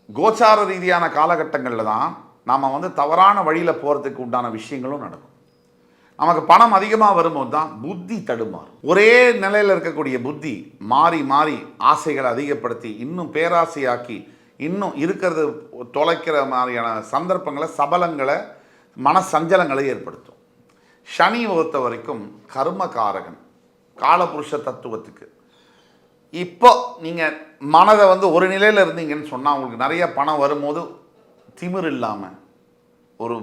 கோச்சார ரீதியான காலகட்டங்களில் தான் நாம் வந்து தவறான வழியில் போகிறதுக்கு உண்டான விஷயங்களும் நடக்கும். நமக்கு பணம் அதிகமாக வரும்போது தான் புத்தி தடுமாறும். ஒரே நிலையில் இருக்கக்கூடிய புத்தி மாறி மாறி ஆசைகளை அதிகப்படுத்தி இன்னும் பேராசையாக்கி இன்னும் இருக்கிறது தொலைக்கிற மாதிரியான சந்தர்ப்பங்களை, சபலங்களை, மன சஞ்சலங்களை ஏற்படுத்தும். சனி பொறுத்த வரைக்கும் கர்மகாரகன், காலபுருஷ தத்துவத்துக்கு. இப்போ நீங்கள் மனதை வந்து ஒரு நிலையில் இருந்தீங்கன்னு சொன்னால் உங்களுக்கு நிறைய பணம் வரும்போது திமிர் இல்லாமல், ஒரு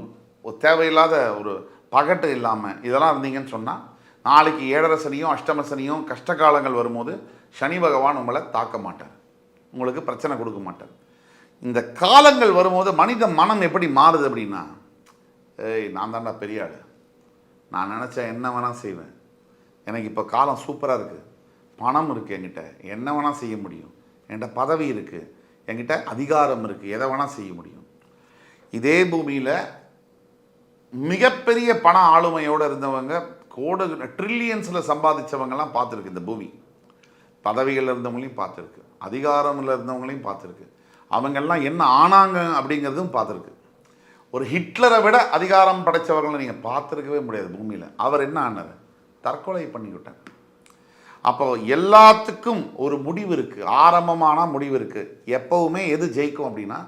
தேவையில்லாத ஒரு பகட்டு இல்லாமல் இதெல்லாம் இருந்தீங்கன்னு சொன்னால் நாளைக்கு 7.5 சனியும் அஷ்டம சனியும் கஷ்டகாலங்கள் வரும்போது சனி பகவான் உங்களை தாக்க மாட்டார், உங்களுக்கு பிரச்சனை கொடுக்க மாட்டார். இந்த காலங்கள் வரும்போது மனித மனம் எப்படி மாறுது அப்படின்னா, நான் தான்டா பெரிய ஆள், நான் நினச்சேன் என்ன வேணால் செய்வேன், எனக்கு இப்போ காலம் சூப்பராக இருக்குது, பணம் இருக்குது, என்கிட்ட என்ன வேணால் செய்ய முடியும், என்கிட்ட பதவி இருக்குது, என்கிட்ட அதிகாரம் இருக்குது, எதை வேணால் செய்ய முடியும். இதே பூமியில் மிகப்பெரிய பண ஆளுமையோடு இருந்தவங்க கோடு ட்ரில்லியன்ஸில் சம்பாதிச்சவங்கெல்லாம் பார்த்துருக்கு. இந்த பூமி பதவிகளில் இருந்தவங்களையும் பார்த்துருக்கு, அதிகாரமில் இருந்தவங்களையும் பார்த்துருக்கு, அவங்கெல்லாம் என்ன ஆனாங்க அப்படிங்கிறதும் பார்த்துருக்கு. ஒரு ஹிட்லரை விட அதிகாரம் படைத்தவர்களை நீங்கள் பார்த்துருக்கவே முடியாது பூமியில். அவர் என்ன ஆனார்? தற்கொலை பண்ணிவிட்டார். அப்போ எல்லாத்துக்கும் ஒரு முடிவு இருக்குது, ஆரம்பமான முடிவு இருக்குது. எப்போவுமே எது ஜெயிக்கும் அப்படின்னா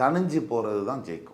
தனிஞ்சு போகிறது தான் ஜெயிக்கும்.